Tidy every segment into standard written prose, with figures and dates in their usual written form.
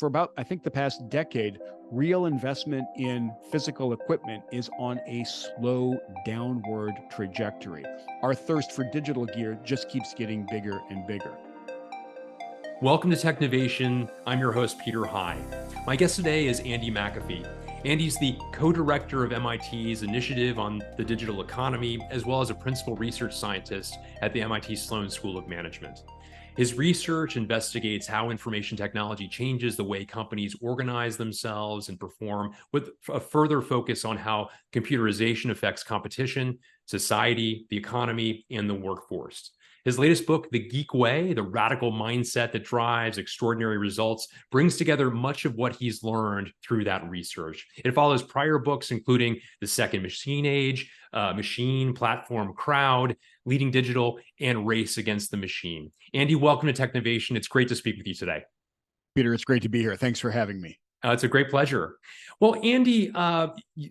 for about, I think, the past decade, real investment in physical equipment is on a slow downward trajectory. Our thirst for digital gear just keeps getting bigger and bigger. Welcome to Technovation. I'm your host, Peter High. My guest today is Andy McAfee. Andy's the co-director of MIT's initiative on the digital economy, as well as a principal research scientist at the MIT Sloan School of Management. His research investigates how information technology changes the way companies organize themselves and perform, with a further focus on how computerization affects competition, society, the economy, and the workforce. His latest book, The Geek Way, the radical mindset that drives extraordinary results, brings together much of what he's learned through that research. It follows prior books, including The Second Machine Age, Machine, Platform, Crowd, Leading Digital, and Race Against the Machine. Andy, welcome to Technovation. It's great to speak with you today. Peter, it's great to be here. Thanks for having me. It's a great pleasure. Well, Andy,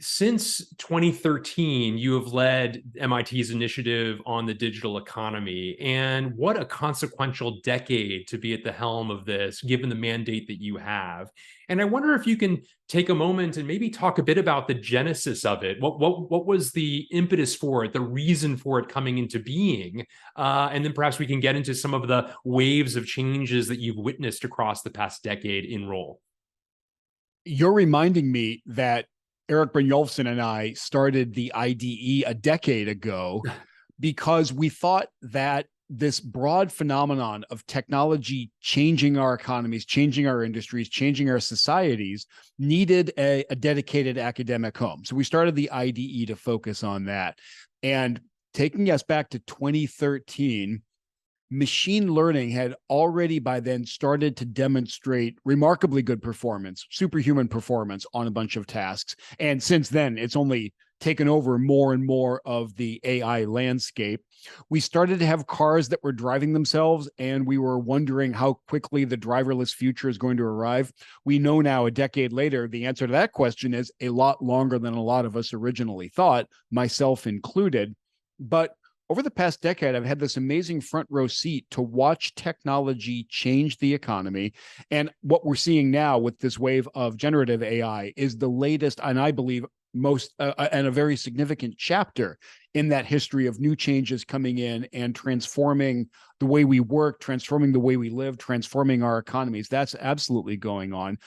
since 2013, you have led MIT's initiative on the digital economy. And what a consequential decade to be at the helm of this, given the mandate that you have. And I wonder if you can take a moment and maybe talk a bit about the genesis of it. What was the impetus for it, the reason for it coming into being? And then perhaps we can get into some of the waves of changes that you've witnessed across the past decade in role. You're reminding me that Eric Brynjolfsson and I started the IDE a decade ago because we thought that this broad phenomenon of technology changing our economies, changing our industries, changing our societies needed a dedicated academic home. So we started the IDE to focus on that. And taking us back to 2013, machine learning had already by then started to demonstrate remarkably good performance, superhuman performance on a bunch of tasks. And since then, it's only taken over more and more of the AI landscape. We started to have cars that were driving themselves, and we were wondering how quickly the driverless future is going to arrive. We know now, a decade later, the answer to that question is a lot longer than a lot of us originally thought, myself included. But over the past decade, I've had this amazing front row seat to watch technology change the economy. And what we're seeing now with this wave of generative AI is the latest, and I believe most, and a very significant chapter in that history of new changes coming in and transforming the way we work, transforming the way we live, transforming our economies. That's absolutely going on.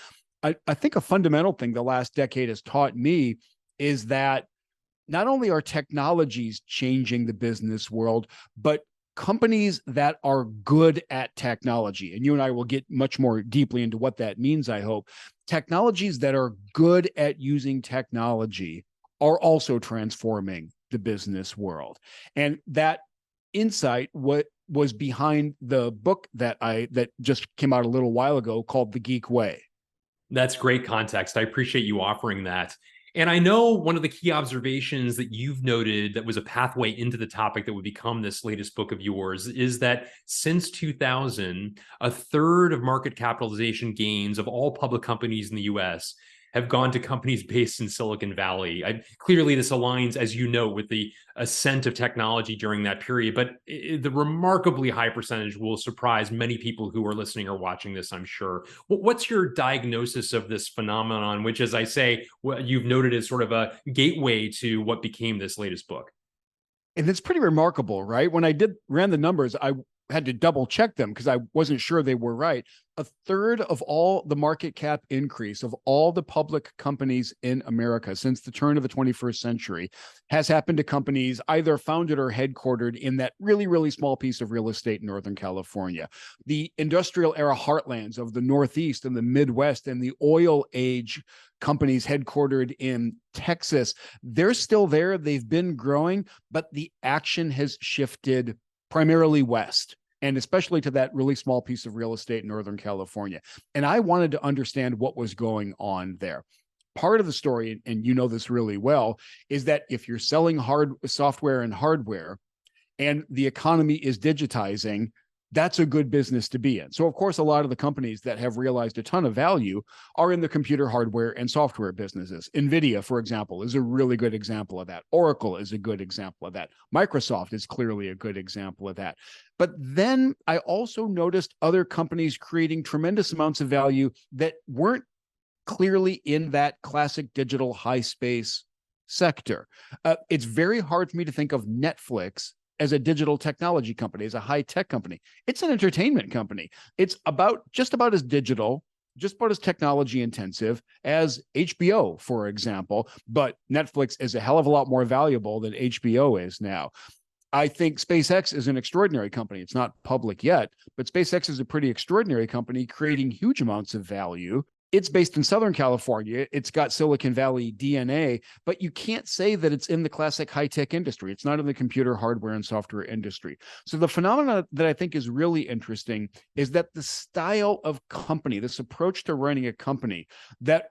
I think a fundamental thing the last decade has taught me is that not only are technologies changing the business world, but companies that are good at technology, and you and I will get much more deeply into what that means, I hope, technologies that are good at using technology are also transforming the business world. And that insight, what was behind the book that just came out a little while ago called The Geek Way. That's great context. I appreciate you offering that. And I know one of the key observations that you've noted that was a pathway into the topic that would become this latest book of yours is that since 2000, a third of market capitalization gains of all public companies in the US have gone to companies based in Silicon Valley. Clearly, this aligns, as you know, with the ascent of technology during that period, but the remarkably high percentage will surprise many people who are listening or watching this, I'm sure. What's your diagnosis of this phenomenon, which, as I say, you've noted as sort of a gateway to what became this latest book? And it's pretty remarkable, right? When I ran the numbers, I had to double check them because I wasn't sure they were right. A third of all the market cap increase of all the public companies in America since the turn of the 21st century has happened to companies either founded or headquartered in that really, really small piece of real estate in Northern California. The industrial era heartlands of the Northeast and the Midwest and the oil age companies headquartered in Texas, they're still there. They've been growing, but the action has shifted primarily west, and especially to that really small piece of real estate in Northern California. And I wanted to understand what was going on there. Part of the story, and you know this really well, is that if you're selling software and hardware and the economy is digitizing, that's a good business to be in. So, of course, a lot of the companies that have realized a ton of value are in the computer hardware and software businesses. NVIDIA, for example, is a really good example of that. Oracle is a good example of that. Microsoft is clearly a good example of that. But then I also noticed other companies creating tremendous amounts of value that weren't clearly in that classic digital high space sector. It's very hard for me to think of Netflix as a digital technology company, as a high tech company. It's an entertainment company. It's just about as digital, just about as technology intensive as HBO, for example. But Netflix is a hell of a lot more valuable than HBO is now. I think SpaceX is an extraordinary company. It's not public yet, but SpaceX is a pretty extraordinary company creating huge amounts of value. It's based in Southern California. It's got Silicon Valley DNA, but you can't say that it's in the classic high-tech industry. It's not in the computer hardware and software industry. So the phenomena that I think is really interesting is that the style of company, this approach to running a company that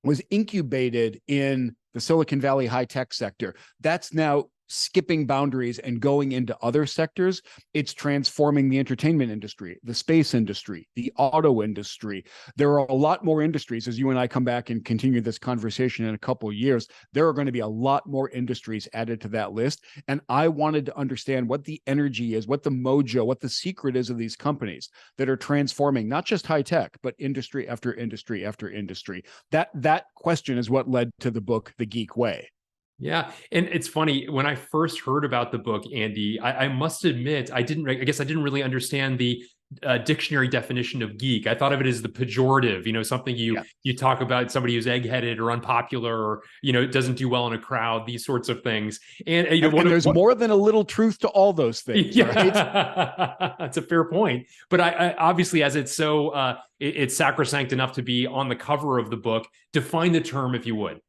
was incubated in the Silicon Valley high-tech sector, that's now skipping boundaries and going into other sectors. It's transforming the entertainment industry, the space industry, the auto industry. There are a lot more industries. As you and I come back and continue this conversation in a couple of years, there are going to be a lot more industries added to that list. And I wanted to understand what the energy is, what the mojo, what the secret is of these companies that are transforming not just high tech, but industry after industry after industry. That question is what led to the book, The Geek Way. Yeah. And it's funny, when I first heard about the book, Andy, I must admit, I guess I didn't really understand the dictionary definition of geek. I thought of it as the pejorative, something you talk about, somebody who's eggheaded or unpopular, or, doesn't do well in a crowd, these sorts of things. And, there's more than a little truth to all those things, right? That's a fair point. But I obviously, as it's so, it's sacrosanct enough to be on the cover of the book, define the term, if you would.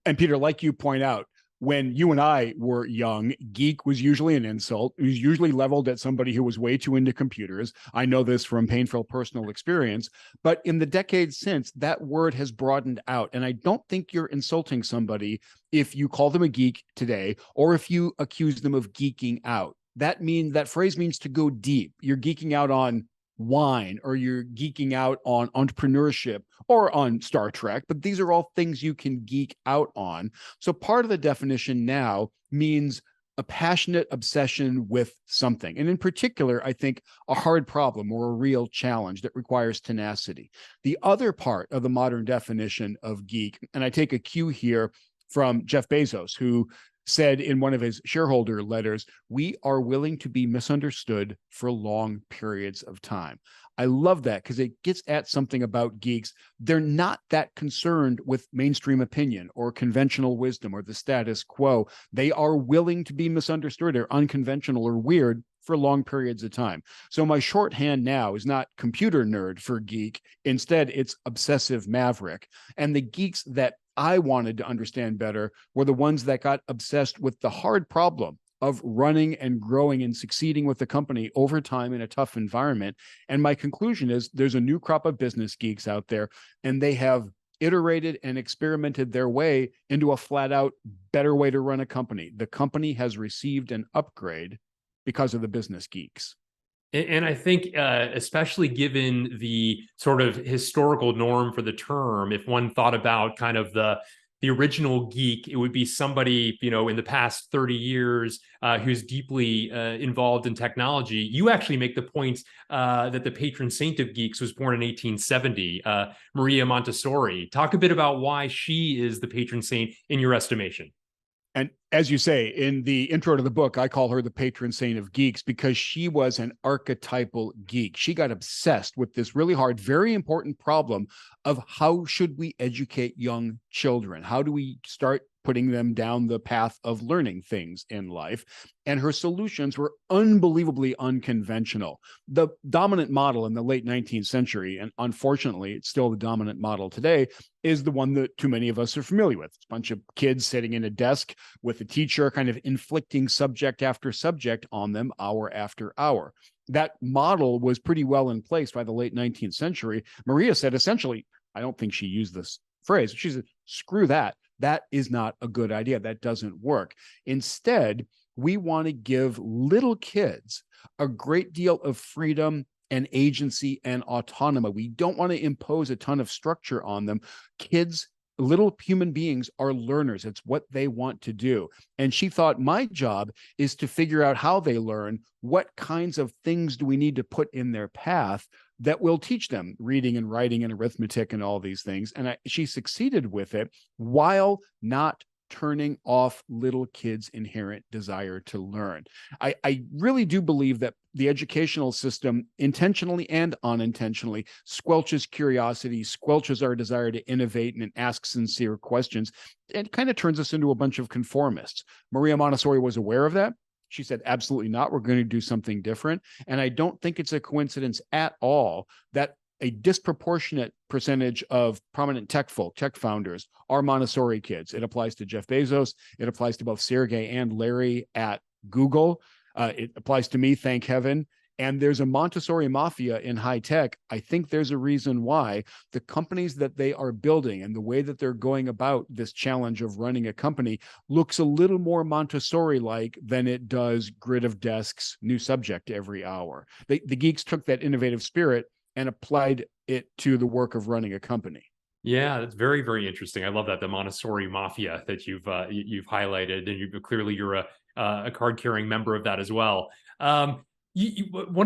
And Peter, like you point out, when you and I were young, geek was usually an insult. It was usually leveled at somebody who was way too into computers. I know this from painful personal experience. But in the decades since, that word has broadened out. And I don't think you're insulting somebody if you call them a geek today, or if you accuse them of geeking out. That phrase means to go deep. You're geeking out on wine, or you're geeking out on entrepreneurship or on Star Trek, but these are all things you can geek out on. So part of the definition now means a passionate obsession with something. And in particular, I think a hard problem or a real challenge that requires tenacity. The other part of the modern definition of geek, and I take a cue here from Jeff Bezos, who said in one of his shareholder letters, we are willing to be misunderstood for long periods of time. I love that because it gets at something about geeks. They're not that concerned with mainstream opinion or conventional wisdom or the status quo. They are willing to be misunderstood or unconventional or weird for long periods of time. So my shorthand now is not computer nerd for geek. Instead, it's obsessive maverick. And the geeks that I wanted to understand better were the ones that got obsessed with the hard problem of running and growing and succeeding with the company over time in a tough environment. And my conclusion is there's a new crop of business geeks out there, and they have iterated and experimented their way into a flat out better way to run a company. The company has received an upgrade because of the business geeks. And I think, especially given the sort of historical norm for the term, if one thought about kind of the original geek, it would be somebody, in the past 30 years who's deeply involved in technology. You actually make the point that the patron saint of geeks was born in 1870, Maria Montessori. Talk a bit about why she is the patron saint in your estimation. And as you say, in the intro to the book, I call her the patron saint of geeks because she was an archetypal geek. She got obsessed with this really hard, very important problem of how should we educate young children? How do we start putting them down the path of learning things in life? And her solutions were unbelievably unconventional. The dominant model in the late 19th century, and unfortunately, it's still the dominant model today, is the one that too many of us are familiar with. It's a bunch of kids sitting in a desk with a teacher kind of inflicting subject after subject on them hour after hour. That model was pretty well in place by the late 19th century. Maria said, essentially, I don't think she used this phrase. She said, screw that. That is not a good idea. That doesn't work. Instead, We want to give little kids a great deal of freedom and agency and autonomy. We don't want to impose a ton of structure on them. Kids, little human beings, are learners. It's what they want to do. And she thought, my job is to figure out how they learn. What kinds of things do we need to put in their path that will teach them reading and writing and arithmetic and all these things? And she succeeded with it while not turning off little kids' inherent desire to learn. I really do believe that the educational system, intentionally and unintentionally, squelches curiosity, squelches our desire to innovate and ask sincere questions, and kind of turns us into a bunch of conformists. Maria Montessori was aware of that. She said, absolutely not. We're going to do something different. And I don't think it's a coincidence at all that a disproportionate percentage of prominent tech founders are Montessori kids. It applies to Jeff Bezos. It applies to both Sergey and Larry at Google. It applies to me, thank heaven. And there's a Montessori mafia in high tech. I think there's a reason why the companies that they are building and the way that they're going about this challenge of running a company looks a little more Montessori-like than it does grid of desks, new subject every hour. The geeks took that innovative spirit and applied it to the work of running a company. Yeah, that's very, very interesting. I love that, the Montessori mafia that you've highlighted, and you're a card-carrying member of that as well. One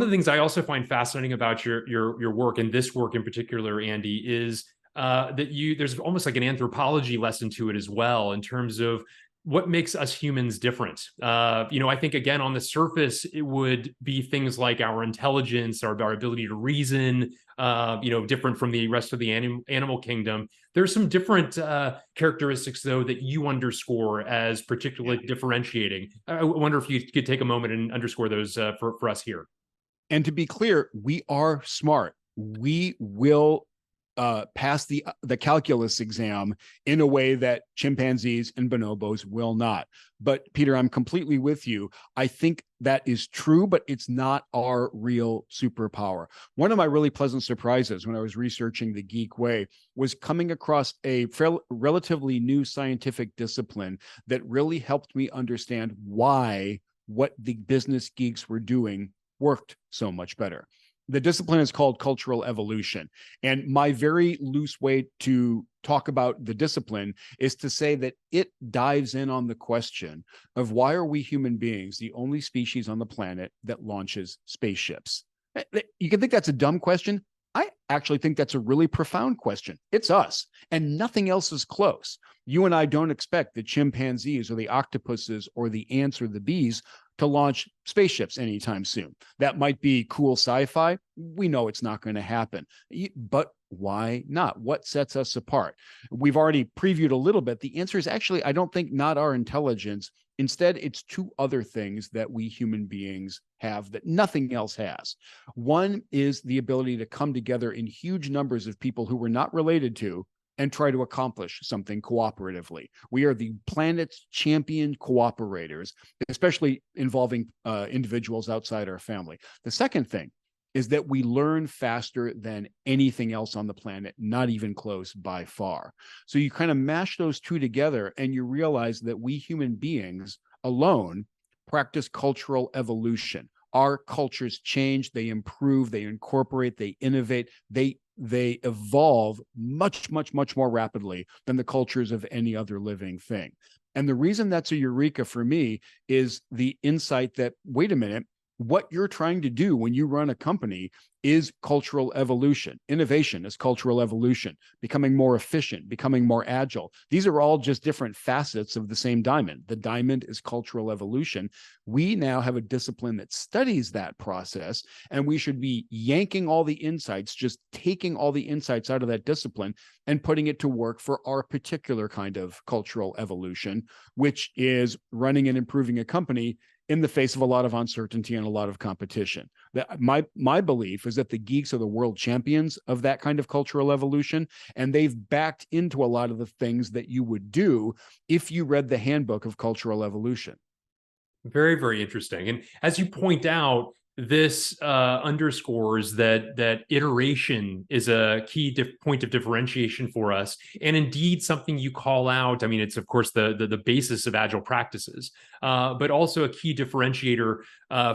of the things I also find fascinating about your work, and this work in particular, Andy, is that there's almost like an anthropology lesson to it as well, in terms of what makes us humans different. I think, again, on the surface, it would be things like our intelligence, our ability to reason, different from the rest of the animal kingdom. There's some different characteristics, though, that you underscore as particularly differentiating. I wonder if you could take a moment and underscore those for us here. And to be clear, we are smart. We will pass the calculus exam in a way that chimpanzees and bonobos will not. But Peter, I'm completely with you. I think that is true, but it's not our real superpower. One of my really pleasant surprises when I was researching the Geek Way was coming across a relatively new scientific discipline that really helped me understand why what the business geeks were doing worked so much better. The discipline is called cultural evolution. And my very loose way to talk about the discipline is to say that it dives in on the question of, why are we human beings the only species on the planet that launches spaceships? You can think that's a dumb question. I actually think that's a really profound question. It's us, and nothing else is close. You and I don't expect the chimpanzees or the octopuses or the ants or the bees to launch spaceships anytime soon. That might be cool sci-fi. We know it's not going to happen. But why not? What sets us apart? We've already previewed a little bit. The answer is actually, I don't think, not our intelligence. Instead, it's two other things that we human beings have that nothing else has. One is the ability to come together in huge numbers of people who we're not related to and try to accomplish something cooperatively. We are the planet's champion cooperators, especially involving individuals outside our family. The second thing is that we learn faster than anything else on the planet, not even close by far. So you kind of mash those two together and you realize that we human beings alone practice cultural evolution. Our cultures change, they improve, they incorporate, they innovate, they evolve much, much, much more rapidly than the cultures of any other living thing. And the reason that's a eureka for me is the insight that, wait a minute, what you're trying to do when you run a company is cultural evolution. Innovation is cultural evolution, becoming more efficient, becoming more agile. These are all just different facets of the same diamond. The diamond is cultural evolution. We now have a discipline that studies that process, and we should be yanking all the insights, just taking all the insights out of that discipline and putting it to work for our particular kind of cultural evolution, which is running and improving a company in the face of a lot of uncertainty and a lot of competition. That my belief is that the geeks are the world champions of that kind of cultural evolution, and they've backed into a lot of the things that you would do if you read the handbook of cultural evolution. Very, very interesting. And as you point out, this underscores that iteration is a key point of differentiation for us, and indeed something you call out. I mean, it's of course the basis of agile practices, but also a key differentiator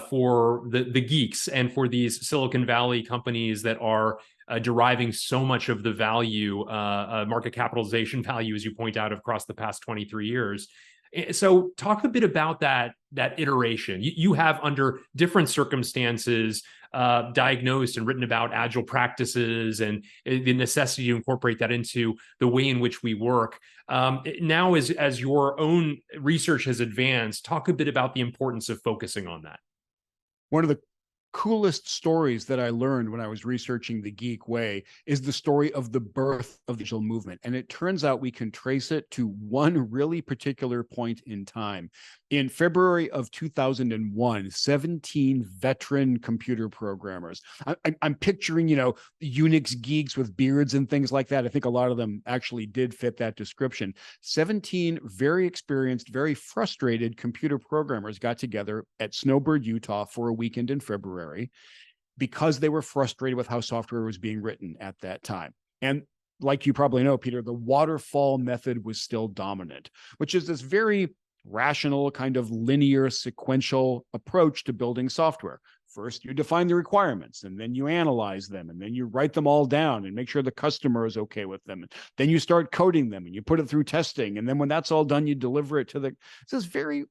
for the geeks and for these Silicon Valley companies that are deriving so much of the value, market capitalization value, as you point out, across the past 23 years. So talk a bit about that iteration. You have, under different circumstances, diagnosed and written about agile practices and the necessity to incorporate that into the way in which we work. Now, as your own research has advanced, talk a bit about the importance of focusing on that. One of the coolest stories that I learned when I was researching the Geek Way is the story of the birth of the Agile movement. And it turns out we can trace it to one really particular point in time. In February of 2001, 17 veteran computer programmers. I'm picturing, Unix geeks with beards and things like that. I think a lot of them actually did fit that description. 17 very experienced, very frustrated computer programmers got together at Snowbird, Utah for a weekend in February because they were frustrated with how software was being written at that time. And like you probably know, Peter, the waterfall method was still dominant, which is this very rational, kind of linear, sequential approach to building software. First, you define the requirements, and then you analyze them, and then you write them all down and make sure the customer is okay with them. And then you start coding them and you put it through testing. And then when that's all done, you deliver it to it's this very,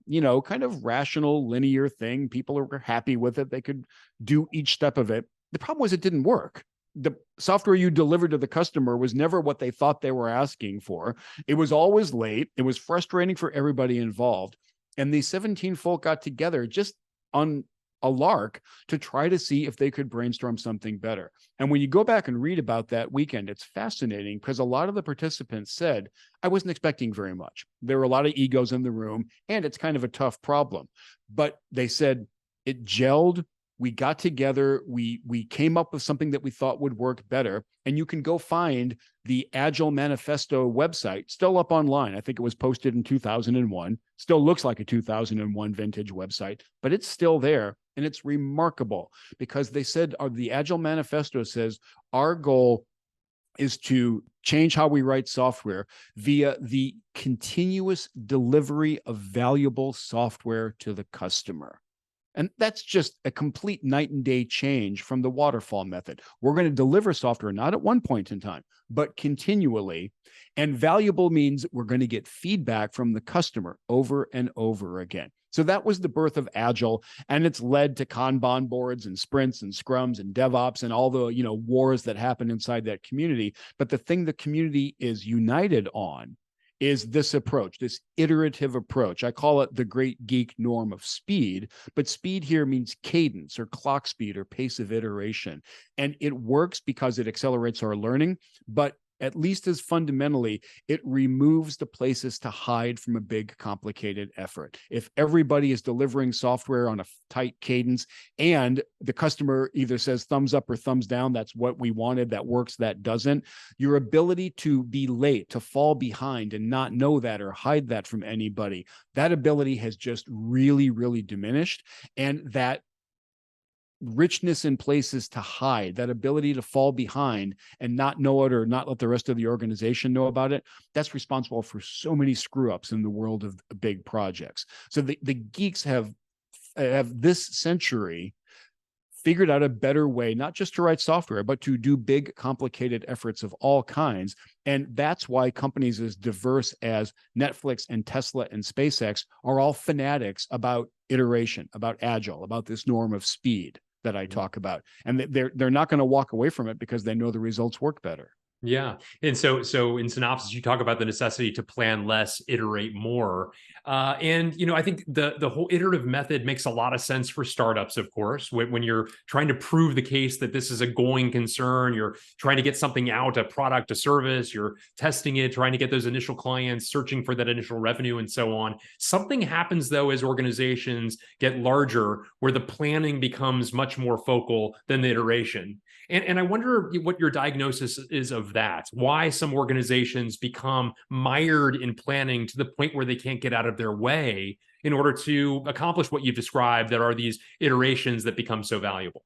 kind of rational, linear thing. People are happy with it. They could do each step of it. The problem was it didn't work. The software you delivered to the customer was never what they thought they were asking for. It was always late. It was frustrating for everybody involved. And these 17 folk got together just on a lark to try to see if they could brainstorm something better. And when you go back and read about that weekend, it's fascinating because a lot of the participants said, I wasn't expecting very much. There were a lot of egos in the room, and it's kind of a tough problem. But they said it gelled. We got together, we came up with something that we thought would work better. And you can go find the Agile Manifesto website, still up online. I think it was posted in 2001. Still looks like a 2001 vintage website, but it's still there. And it's remarkable because they said, the Agile Manifesto says, our goal is to change how we write software via the continuous delivery of valuable software to the customer. And that's just a complete night and day change from the waterfall method. We're going to deliver software not at one point in time, but continually. And valuable means we're going to get feedback from the customer over and over again. So that was the birth of Agile, and it's led to Kanban boards and sprints and scrums and DevOps and all the wars that happen inside that community. But the thing the community is united on is this approach, this iterative approach. I call it the great geek norm of speed, but speed here means cadence or clock speed or pace of iteration. And it works because it accelerates our learning, but at least as fundamentally, it removes the places to hide from a big, complicated effort. If everybody is delivering software on a tight cadence and the customer either says thumbs up or thumbs down, that's what we wanted, that works, that doesn't, your ability to be late, to fall behind and not know that or hide that from anybody, that ability has just really, really diminished. And that richness in places to hide, that ability to fall behind and not know it or not let the rest of the organization know about it, that's responsible for so many screw ups in the world of big projects. So the geeks have this century figured out a better way, not just to write software, but to do big, complicated efforts of all kinds. And that's why companies as diverse as Netflix and Tesla and SpaceX are all fanatics about iteration, about Agile, about this norm of speed that I talk about. And they're not going to walk away from it because they know the results work better. Yeah. And so in synopsis, you talk about the necessity to plan less, iterate more. And I think the whole iterative method makes a lot of sense for startups, of course, when you're trying to prove the case that this is a going concern, you're trying to get something out, a product, a service, you're testing it, trying to get those initial clients, searching for that initial revenue and so on. Something happens though, as organizations get larger, where the planning becomes much more focal than the iteration. And I wonder what your diagnosis is of that. Why some organizations become mired in planning to the point where they can't get out of their way in order to accomplish what you've described, that are these iterations that become so valuable.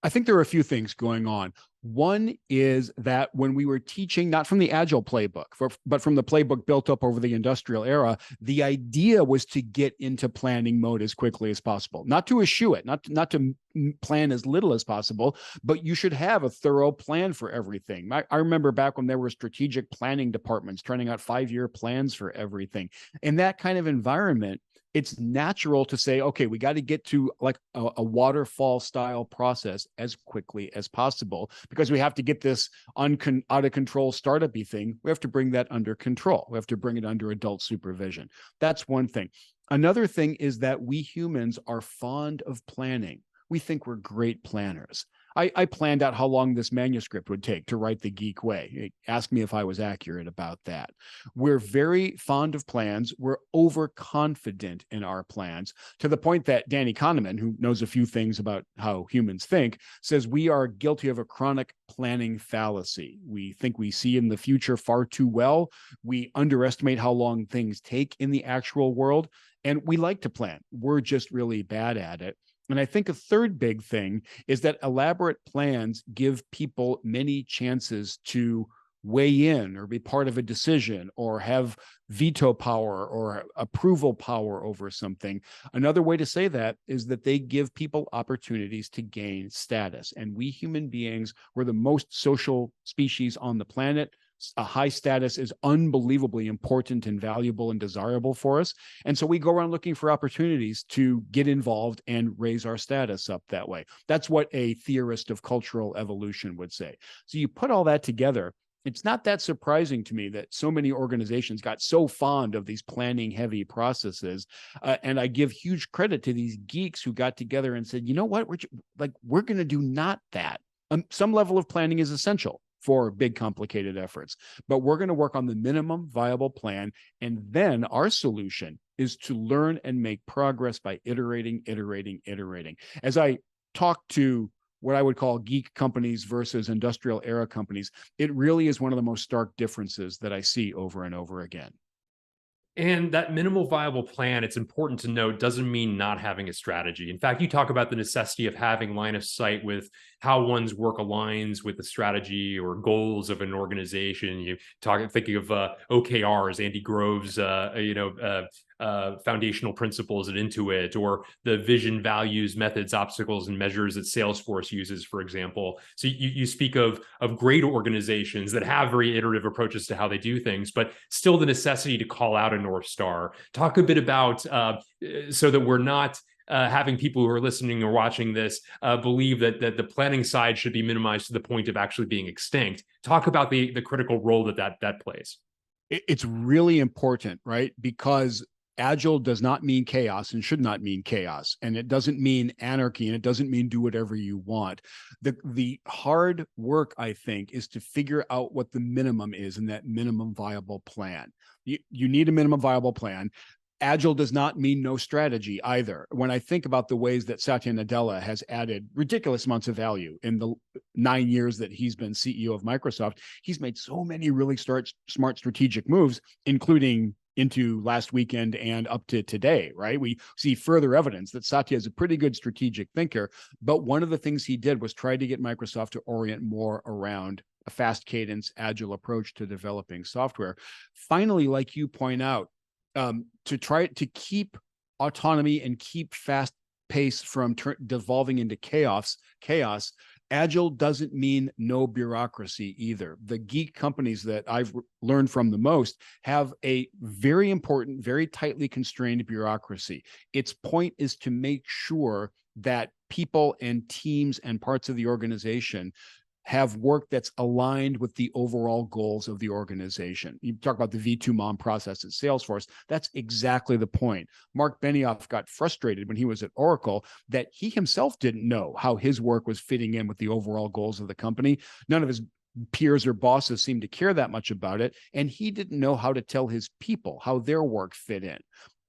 I think there are a few things going on. One is that when we were teaching, not from the Agile playbook, but from the playbook built up over the industrial era, the idea was to get into planning mode as quickly as possible, not to eschew it, not to plan as little as possible, but you should have a thorough plan for everything. I remember back when there were strategic planning departments turning out 5-year plans for everything. In that kind of environment, it's natural to say, okay, we got to get to like a waterfall style process as quickly as possible because we have to get this out of control startup-y thing. We have to bring that under control. We have to bring it under adult supervision. That's one thing. Another thing is that we humans are fond of planning. We think we're great planners. I planned out how long this manuscript would take to write the Geek Way. Ask me if I was accurate about that. We're very fond of plans. We're overconfident in our plans to the point that Danny Kahneman, who knows a few things about how humans think, says we are guilty of a chronic planning fallacy. We think we see in the future far too well. We underestimate how long things take in the actual world. And we like to plan. We're just really bad at it. And I think a third big thing is that elaborate plans give people many chances to weigh in or be part of a decision or have veto power or approval power over something. Another way to say that is that they give people opportunities to gain status. And we human beings were the most social species on the planet. A high status is unbelievably important and valuable and desirable for us. And so we go around looking for opportunities to get involved and raise our status up that way. That's what a theorist of cultural evolution would say. So you put all that together, it's not that surprising to me that so many organizations got so fond of these planning heavy processes. And I give huge credit to these geeks who got together and said, you know what, we're going to do not that. Some level of planning is essential for big, complicated efforts. But we're going to work on the minimum viable plan. And then our solution is to learn and make progress by iterating. As I talk to what I would call geek companies versus industrial era companies, it really is one of the most stark differences that I see over and over again. And that minimal viable plan, it's important to note, doesn't mean not having a strategy. In fact, you talk about the necessity of having line of sight with how one's work aligns with the strategy or goals of an organization. You talk, thinking of OKRs, Andy Grove's, foundational principles at Intuit, or the vision, values, methods, obstacles, and measures that Salesforce uses, for example. So you speak of great organizations that have very iterative approaches to how they do things, but still the necessity to call out a North Star. Talk a bit about so that we're not having people who are listening or watching this believe that the planning side should be minimized to the point of actually being extinct. Talk about the critical role that plays. It's really important, right? Because Agile does not mean chaos and should not mean chaos. And it doesn't mean anarchy, and it doesn't mean do whatever you want. The hard work, I think, is to figure out what the minimum is in that minimum viable plan. You need a minimum viable plan. Agile does not mean no strategy either. When I think about the ways that Satya Nadella has added ridiculous amounts of value in the 9 years that he's been CEO of Microsoft, he's made so many really smart strategic moves, including into last weekend and up to today, right? We see further evidence that Satya is a pretty good strategic thinker, but one of the things he did was try to get Microsoft to orient more around a fast cadence, agile approach to developing software. Finally, like you point out, to try to keep autonomy and keep fast pace from devolving into chaos, Agile doesn't mean no bureaucracy either. The geek companies that I've learned from the most have a very important, very tightly constrained bureaucracy. Its point is to make sure that people and teams and parts of the organization have work that's aligned with the overall goals of the organization. You talk about the V2 MOM process at Salesforce. That's exactly the point. Mark Benioff got frustrated when he was at Oracle that he himself didn't know how his work was fitting in with the overall goals of the company. None of his peers or bosses seemed to care that much about it. And he didn't know how to tell his people how their work fit in.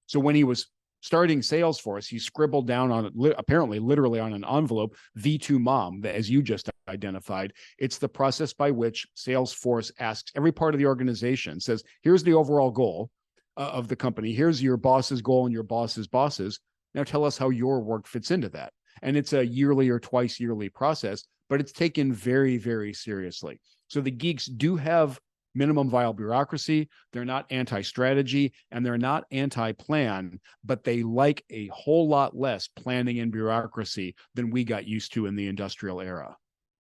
So when he was starting Salesforce, he scribbled down on, apparently literally on an envelope, V2 MOM, as you just identified. It's the process by which Salesforce asks every part of the organization, says, here's the overall goal of the company. Here's your boss's goal and your boss's bosses. Now tell us how your work fits into that. And it's a yearly or twice yearly process, but it's taken very, very seriously. So the Geeks do have minimum viable bureaucracy. They're not anti-strategy and they're not anti-plan, but they like a whole lot less planning and bureaucracy than we got used to in the industrial era.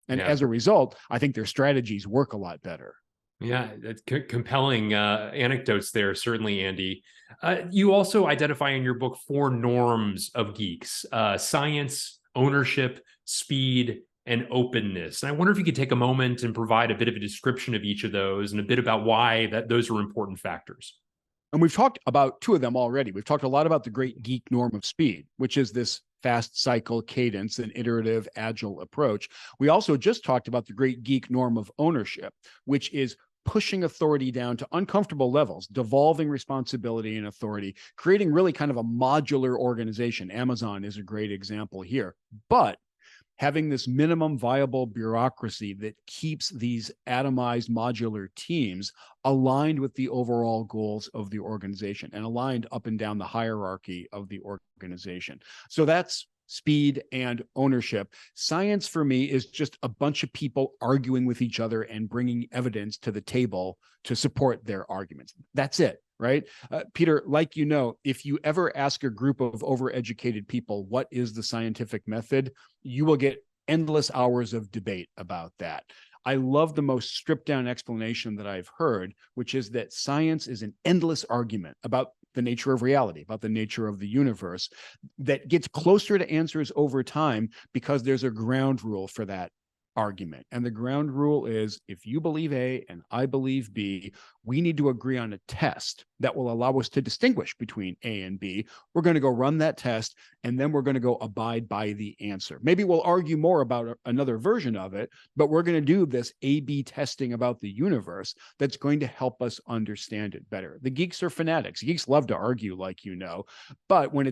And as a result, I think their strategies work a lot better. Yeah, that's compelling anecdotes there, certainly, Andy. You also identify in your book 4 norms of geeks: science, ownership, speed, and openness. And I wonder if you could take a moment and provide a bit of a description of each of those and a bit about why those are important factors. And we've talked about 2 of them already. We've talked a lot about the great geek norm of speed, which is this fast cycle cadence and iterative agile approach. We also just talked about the great geek norm of ownership, which is pushing authority down to uncomfortable levels, devolving responsibility and authority, creating really kind of a modular organization. Amazon is a great example here. But having this minimum viable bureaucracy that keeps these atomized modular teams aligned with the overall goals of the organization and aligned up and down the hierarchy of the organization. So that's speed and ownership. Science for me is just a bunch of people arguing with each other and bringing evidence to the table to support their arguments. That's it. Right? Peter, like you know, if you ever ask a group of overeducated people, what is the scientific method, you will get endless hours of debate about that. I love the most stripped down explanation that I've heard, which is that science is an endless argument about the nature of reality, about the nature of the universe, that gets closer to answers over time because there's a ground rule for that argument. And the ground rule is, if you believe A and I believe B, we need to agree on a test that will allow us to distinguish between A and B. We're going to go run that test, and then we're going to go abide by the answer. Maybe we'll argue more about another version of it, but we're going to do this A/B testing about the universe that's going to help us understand it better. The geeks are fanatics. Geeks love to argue, like you know, but when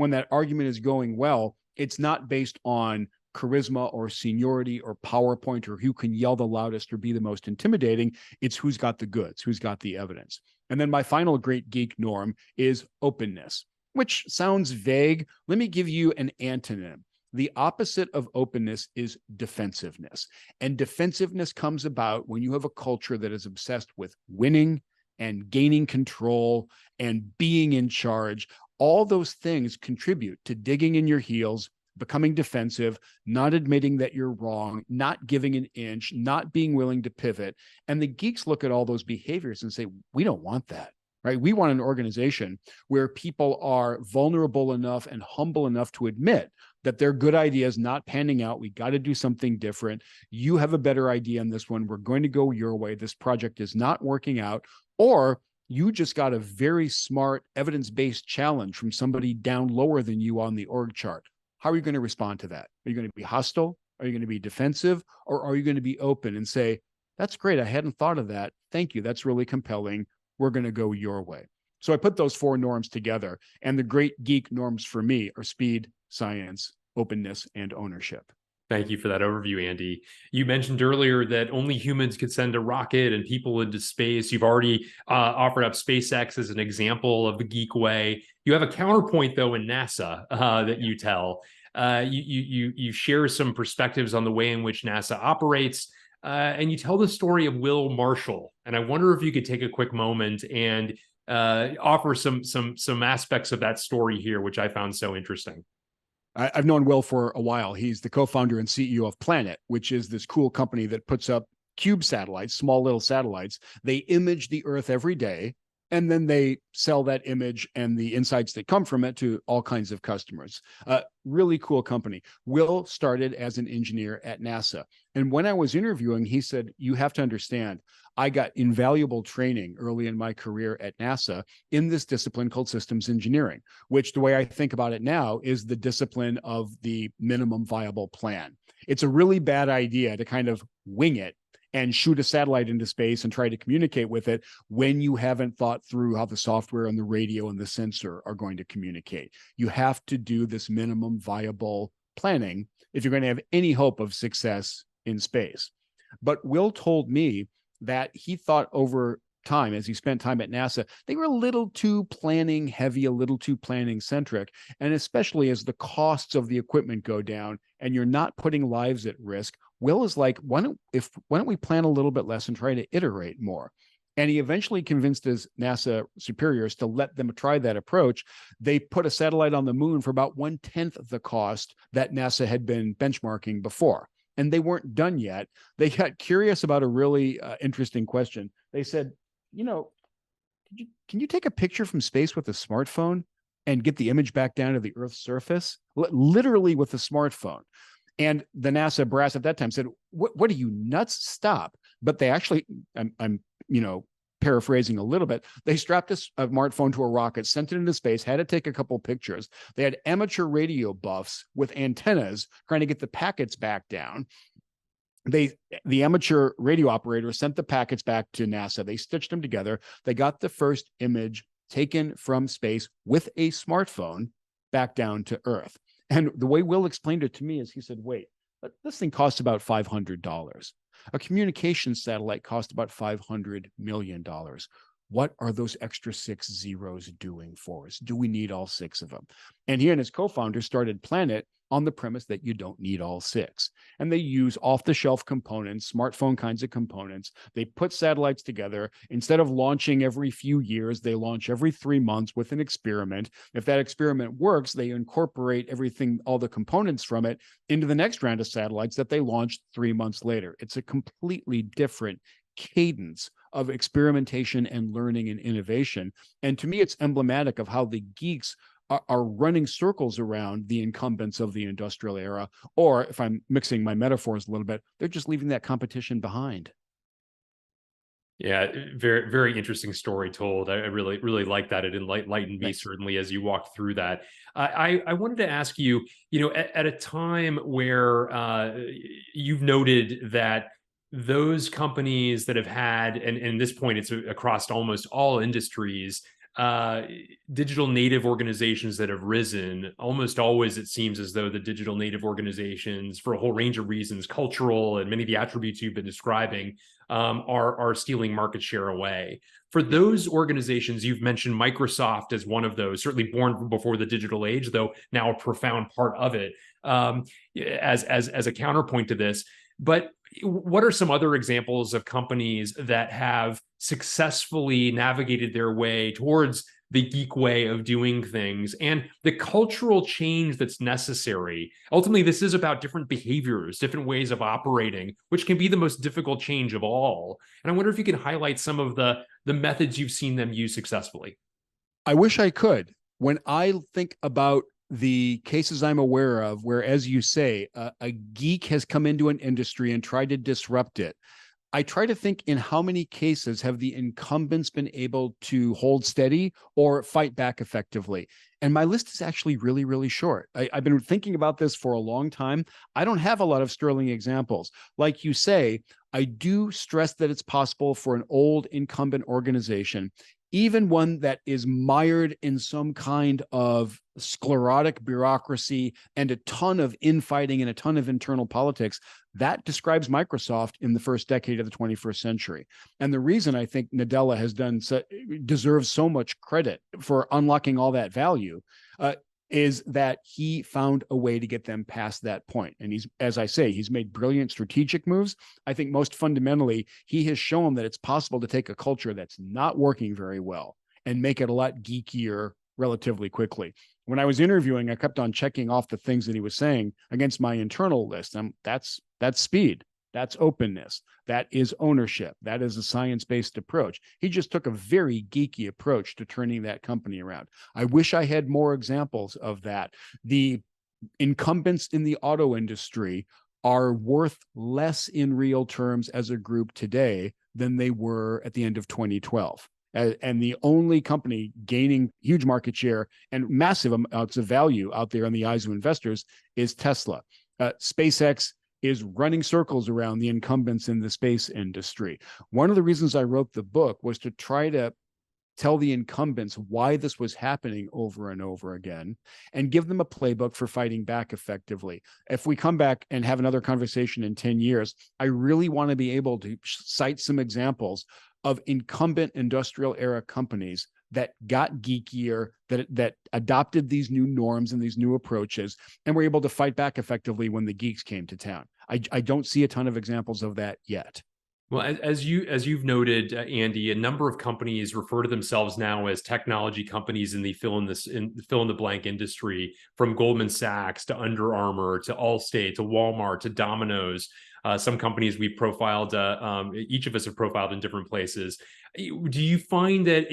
that argument is going well, it's not based on charisma or seniority or PowerPoint or who can yell the loudest or be the most intimidating. It's who's got the goods, who's got the evidence. And then my final great geek norm is openness, which sounds vague. Let me give you an antonym. The opposite of openness is defensiveness. And defensiveness comes about when you have a culture that is obsessed with winning and gaining control and being in charge. All those things contribute to digging in your heels, becoming defensive, not admitting that you're wrong, not giving an inch, not being willing to pivot. And the geeks look at all those behaviors and say, we don't want that, right? We want an organization where people are vulnerable enough and humble enough to admit that their good idea is not panning out. We got to do something different. You have a better idea on this one. We're going to go your way. This project is not working out. Or you just got a very smart evidence-based challenge from somebody down lower than you on the org chart. How are you going to respond to that? Are you going to be hostile? Are you going to be defensive? Or are you going to be open and say, that's great. I hadn't thought of that. Thank you. That's really compelling. We're going to go your way. So I put those 4 norms together. And the great geek norms for me are speed, science, openness, and ownership. Thank you for that overview, Andy. You mentioned earlier that only humans could send a rocket and people into space. You've already offered up SpaceX as an example of the Geek Way. You have a counterpoint, though, in NASA that you tell. You share some perspectives on the way in which NASA operates, and you tell the story of Will Marshall. And I wonder if you could take a quick moment and offer some aspects of that story here, which I found so interesting. I've known Will for a while. He's the co-founder and CEO of Planet, which is this cool company that puts up cube satellites, small little satellites. They image the Earth every day, and then they sell that image and the insights that come from it to all kinds of customers. Really cool company. Will started as an engineer at NASA. And when I was interviewing, he said, you have to understand, I got invaluable training early in my career at NASA in this discipline called systems engineering, which the way I think about it now is the discipline of the minimum viable plan. It's a really bad idea to kind of wing it and shoot a satellite into space and try to communicate with it when you haven't thought through how the software and the radio and the sensor are going to communicate. You have to do this minimum viable planning if you're going to have any hope of success in space. But Will told me that he thought over time, as he spent time at NASA, they were a little too planning heavy, a little too planning centric. And especially as the costs of the equipment go down and you're not putting lives at risk, Will is like, why don't we plan a little bit less and try to iterate more? And he eventually convinced his NASA superiors to let them try that approach. They put a satellite on the moon for about 1/10 of the cost that NASA had been benchmarking before. And they weren't done yet. They got curious about a really interesting question. They said, can you take a picture from space with a smartphone and get the image back down to the Earth's surface? Literally with a smartphone. And the NASA brass at that time said, what are you, nuts? Stop. But they actually, I'm paraphrasing a little bit, they strapped a smartphone to a rocket, sent it into space, had to take a couple pictures. They had amateur radio buffs with antennas trying to get the packets back down. The amateur radio operator sent the packets back to NASA. They stitched them together. They got the first image taken from space with a smartphone back down to Earth. And the way Will explained it to me is he said, wait, this thing costs about $500. A communication satellite cost about $500 million. What are those extra 6 zeros doing for us? Do we need all 6 of them? And he and his co-founder started Planet on the premise that you don't need all 6. And they use off-the-shelf components, smartphone kinds of components. They put satellites together. Instead of launching every few years, they launch every 3 months with an experiment. If that experiment works, they incorporate everything, all the components from it, into the next round of satellites that they launched 3 months later. It's a completely different cadence of experimentation and learning and innovation. And to me, it's emblematic of how the geeks are running circles around the incumbents of the industrial era, or if I'm mixing my metaphors a little bit, they're just leaving that competition behind. Yeah, very, very interesting story told. I really, really like that. It enlightened me, Thanks. certainly, as you walked through that. I wanted to ask you, at a time where you've noted that those companies that have had, and at this point, it's across almost all industries, digital native organizations that have risen. Almost always, it seems as though the digital native organizations, for a whole range of reasons, cultural and many of the attributes you've been describing, are stealing market share away. For those organizations, you've mentioned Microsoft as one of those, certainly born before the digital age, though now a profound part of it, as a counterpoint to this. But what are some other examples of companies that have successfully navigated their way towards the geek way of doing things and the cultural change that's necessary? Ultimately, this is about different behaviors, different ways of operating, which can be the most difficult change of all. And I wonder if you could highlight some of the methods you've seen them use successfully. I wish I could. When I think about the cases I'm aware of where, as you say, a geek has come into an industry and tried to disrupt it, I try to think in how many cases have the incumbents been able to hold steady or fight back effectively. And my list is actually really, really short. I've been thinking about this for a long time. I don't have a lot of sterling examples. Like you say, I do stress that it's possible for an old incumbent organization, even one that is mired in some kind of sclerotic bureaucracy and a ton of infighting and a ton of internal politics. That describes Microsoft in the first decade of the 21st century. And the reason I think Nadella deserves so much credit for unlocking all that value is that he found a way to get them past that point. And he's, as I say, he's made brilliant strategic moves. I think most fundamentally, he has shown that it's possible to take a culture that's not working very well and make it a lot geekier relatively quickly. When I was interviewing, I kept on checking off the things that he was saying against my internal list. That's speed. That's openness. That is ownership. That is a science-based approach. He just took a very geeky approach to turning that company around. I wish I had more examples of that. The incumbents in the auto industry are worth less in real terms as a group today than they were at the end of 2012. And the only company gaining huge market share and massive amounts of value out there in the eyes of investors is Tesla. SpaceX is running circles around the incumbents in the space industry. One of the reasons I wrote the book was to try to tell the incumbents why this was happening over and over again, and give them a playbook for fighting back effectively. If we come back and have another conversation in 10 years, I really want to be able to cite some examples of incumbent industrial era companies that got geekier, that adopted these new norms and these new approaches, and were able to fight back effectively when the geeks came to town. I don't see a ton of examples of that yet. Well, as you've noted, Andy, a number of companies refer to themselves now as technology companies in the fill in the blank industry, from Goldman Sachs to Under Armour to Allstate to Walmart to Domino's. Some companies we've profiled, each of us have profiled in different places. Do you find that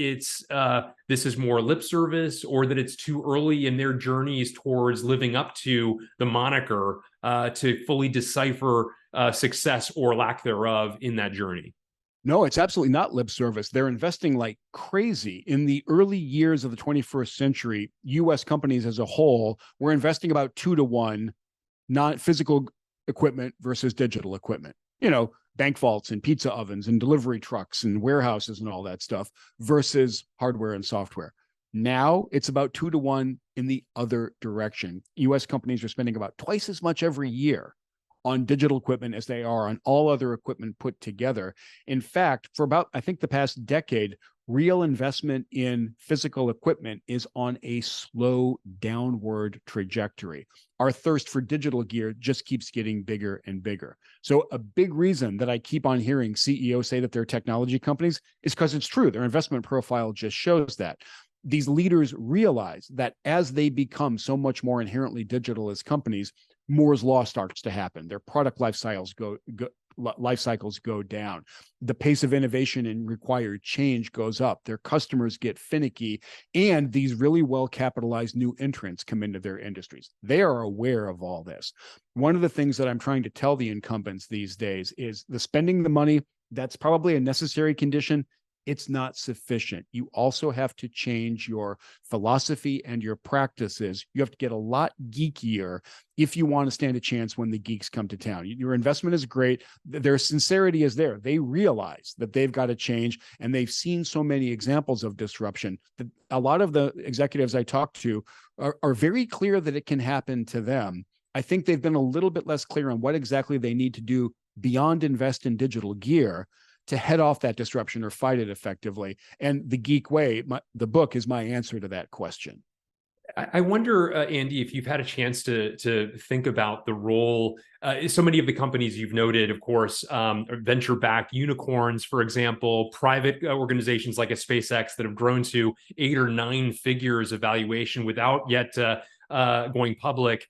this is more lip service, or that it's too early in their journeys towards living up to the moniker to fully decipher success or lack thereof in that journey? No, it's absolutely not lip service. They're investing like crazy. In the early years of the 21st century, US companies as a whole were investing about 2-to-1 non-physical equipment versus digital equipment. Bank vaults and pizza ovens and delivery trucks and warehouses and all that stuff versus hardware and software. Now it's about 2-to-1 in the other direction. US companies are spending about twice as much every year on digital equipment as they are on all other equipment put together. In fact, for about, I think, the past decade, real investment in physical equipment is on a slow downward trajectory. Our thirst for digital gear just keeps getting bigger and bigger. So a big reason that I keep on hearing CEOs say that they're technology companies is because it's true. Their investment profile just shows that. These leaders realize that as they become so much more inherently digital as companies, Moore's law starts to happen. Their product life cycles go down. The pace of innovation and required change goes up. Their customers get finicky, and these really well-capitalized new entrants come into their industries. They are aware of all this. One of the things that I'm trying to tell the incumbents these days is the spending the money, that's probably a necessary condition. It's not sufficient. You also have to change your philosophy and your practices. You have to get a lot geekier if you want to stand a chance when the geeks come to town. Your investment is great. Their sincerity is there. They realize that they've got to change, and they've seen so many examples of disruption that a lot of the executives I talk to are very clear that it can happen to them. I think they've been a little bit less clear on what exactly they need to do beyond invest in digital gear to head off that disruption or fight it effectively. And the Geek Way, the book, is my answer to that question. I wonder, Andy, if you've had a chance to think about the role. So many of the companies you've noted, of course, venture-backed unicorns, for example, private organizations like a SpaceX that have grown to 8 or 9 figures of valuation without yet going public.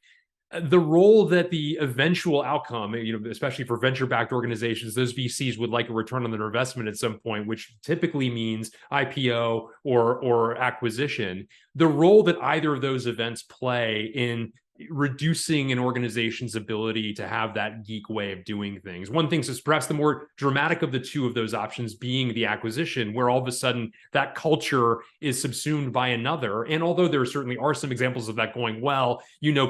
The role that the eventual outcome, especially for venture-backed organizations, those VCs would like a return on their investment at some point, which typically means IPO or acquisition. The role that either of those events play in reducing an organization's ability to have that geek way of doing things. One thing is perhaps the more dramatic of the two of those options being the acquisition, where all of a sudden that culture is subsumed by another. And although there certainly are some examples of that going well,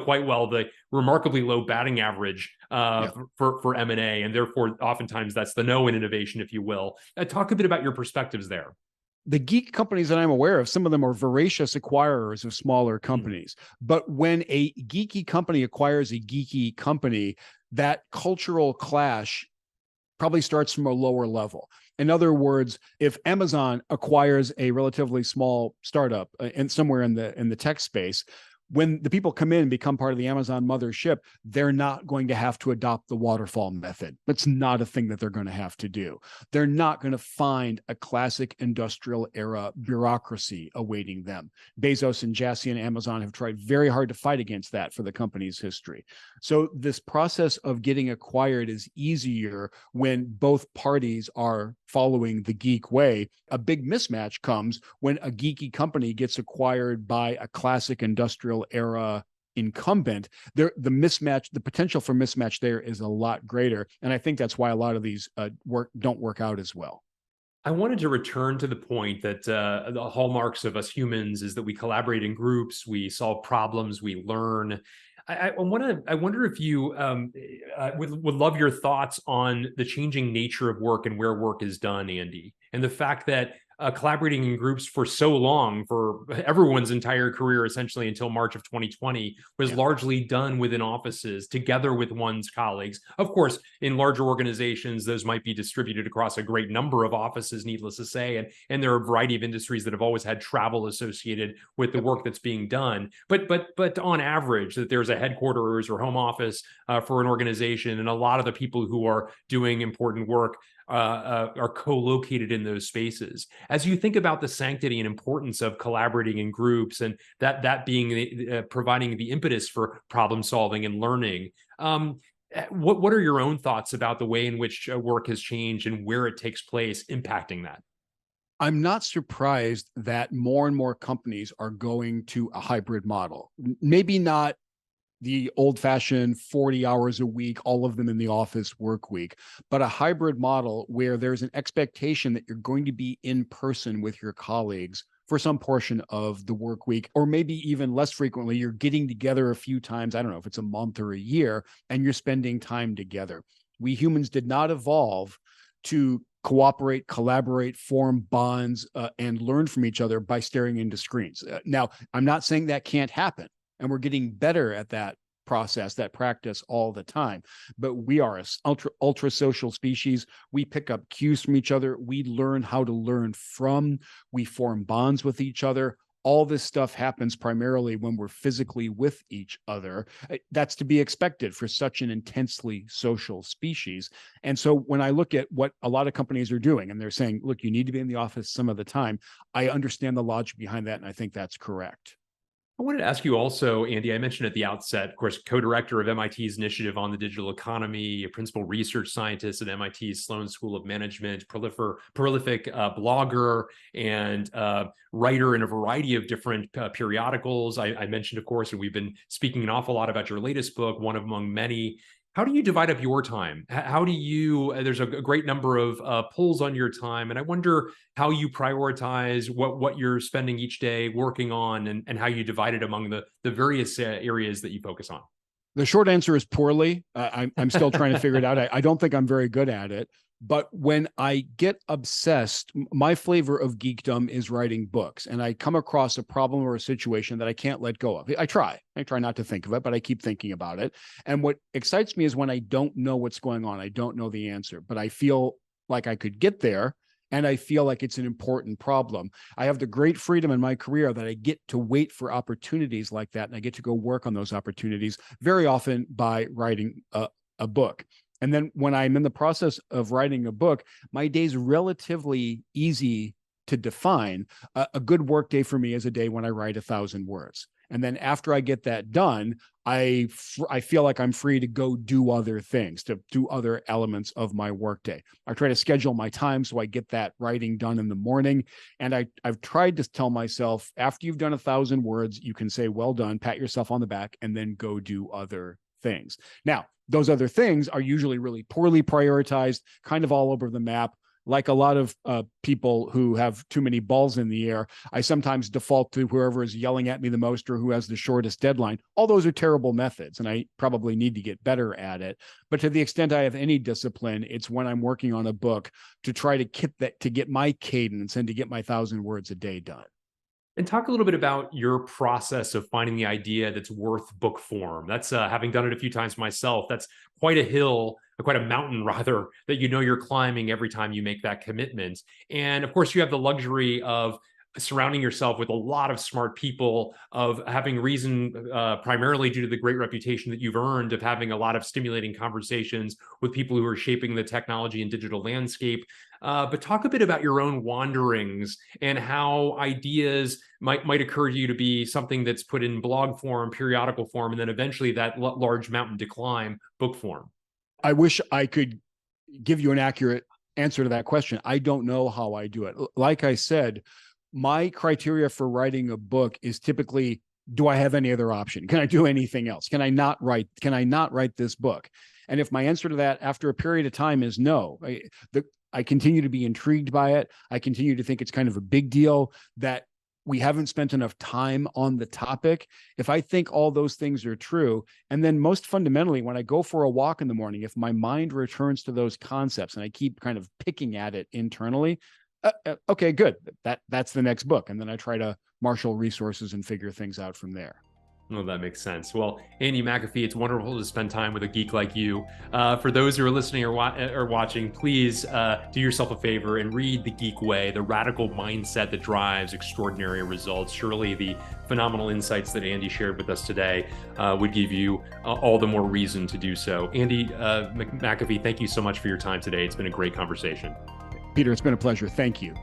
quite well the remarkably low batting average for M&A, and therefore oftentimes that's the no in innovation, if you will. Talk a bit about your perspectives there. The geek companies that I'm aware of, some of them are voracious acquirers of smaller companies. But when a geeky company acquires a geeky company, that cultural clash probably starts from a lower level. In other words, if Amazon acquires a relatively small startup and somewhere in the tech space, when the people come in and become part of the Amazon mothership, they're not going to have to adopt the waterfall method. That's not a thing that they're going to have to do. They're not going to find a classic industrial era bureaucracy awaiting them. Bezos and Jassy and Amazon have tried very hard to fight against that for the company's history. So this process of getting acquired is easier when both parties are following the geek way. A big mismatch comes when a geeky company gets acquired by a classic industrial era incumbent. The potential for mismatch there is a lot greater. And I think that's why a lot of these don't work out as well. I wanted to return to the point that the hallmarks of us humans is that we collaborate in groups, we solve problems, we learn. I wonder if you would love your thoughts on the changing nature of work and where work is done, Andy, and the fact that collaborating in groups for so long, for everyone's entire career, essentially until March of 2020, was largely done within offices together with one's colleagues. Of course, in larger organizations, those might be distributed across a great number of offices, needless to say, and there are a variety of industries that have always had travel associated with the work that's being done. But on average, that there's a headquarters or home office for an organization, and a lot of the people who are doing important work are co-located in those spaces. As you think about the sanctity and importance of collaborating in groups, and that being providing the impetus for problem solving and learning, what are your own thoughts about the way in which work has changed and where it takes place impacting that? I'm not surprised that more and more companies are going to a hybrid model. Maybe not the old-fashioned 40 hours a week, all of them in the office work week, but a hybrid model where there's an expectation that you're going to be in person with your colleagues for some portion of the work week, or maybe even less frequently, you're getting together a few times, I don't know if it's a month or a year, and you're spending time together. We humans did not evolve to cooperate, collaborate, form bonds, and learn from each other by staring into screens. Now, I'm not saying that can't happen, and we're getting better at that process, that practice all the time. But we are an ultra social species. We pick up cues from each other. We learn how to learn from. We form bonds with each other. All this stuff happens primarily when we're physically with each other. That's to be expected for such an intensely social species. And so when I look at what a lot of companies are doing, and they're saying, look, you need to be in the office some of the time, I understand the logic behind that, and I think that's correct. I wanted to ask you also, Andy, I mentioned at the outset, of course, co-director of MIT's initiative on the digital economy, a principal research scientist at MIT's Sloan School of Management, prolific blogger, and writer in a variety of different periodicals. I mentioned, of course, and we've been speaking an awful lot about your latest book, one among many. How do you divide up your time? How do you, there's a great number of pulls on your time, and I wonder how you prioritize what you're spending each day working on, and how you divide it among the various areas that you focus on. The short answer is poorly. I'm still trying to figure it out. I don't think I'm very good at it. But when I get obsessed, my flavor of geekdom is writing books, and I come across a problem or a situation that I can't let go of. I try not to think of it, but I keep thinking about it. And what excites me is when I don't know what's going on. I don't know the answer, but I feel like I could get there, and I feel like it's an important problem. I have the great freedom in my career that I get to wait for opportunities like that, and I get to go work on those opportunities, very often by writing a book. And then when I'm in the process of writing a book, my day's relatively easy to define. A good work day for me is a day when I write 1,000 words. And then after I get that done, I feel like I'm free to go do other things, to do other elements of my workday. I try to schedule my time so I get that writing done in the morning. And I've tried to tell myself, after you've done 1,000 words, you can say, well done, pat yourself on the back, and then go do other things. Now, those other things are usually really poorly prioritized, kind of all over the map. Like a lot of people who have too many balls in the air, I sometimes default to whoever is yelling at me the most or who has the shortest deadline. All those are terrible methods, and I probably need to get better at it. But to the extent I have any discipline, it's when I'm working on a book to try to get my cadence and to get my 1,000 words a day done. And talk a little bit about your process of finding the idea that's worth book form. That's having done it a few times myself. That's quite a hill, or quite a mountain rather, that you know you're climbing every time you make that commitment. And of course, you have the luxury of surrounding yourself with a lot of smart people, of having reason, primarily due to the great reputation that you've earned, of having a lot of stimulating conversations with people who are shaping the technology and digital landscape. But talk a bit about your own wanderings and how ideas might occur to you to be something that's put in blog form, periodical form, and then eventually that large mountain to climb, book form. I wish I could give you an accurate answer to that question. I don't know how I do it. Like I said, my criteria for writing a book is typically, do I have any other option? Can I do anything else? Can I not write this book? And if my answer to that after a period of time is no, I continue to be intrigued by it. I continue to think it's kind of a big deal that we haven't spent enough time on the topic. If I think all those things are true, and then most fundamentally, when I go for a walk in the morning, if my mind returns to those concepts and I keep kind of picking at it internally, Okay, good. That's the next book. And then I try to marshal resources and figure things out from there. Well, that makes sense. Well, Andy McAfee, it's wonderful to spend time with a geek like you. For those who are listening or watching, please do yourself a favor and read The Geek Way, the radical mindset that drives extraordinary results. Surely the phenomenal insights that Andy shared with us today would give you all the more reason to do so. Andy McAfee, thank you so much for your time today. It's been a great conversation. Peter, it's been a pleasure. Thank you.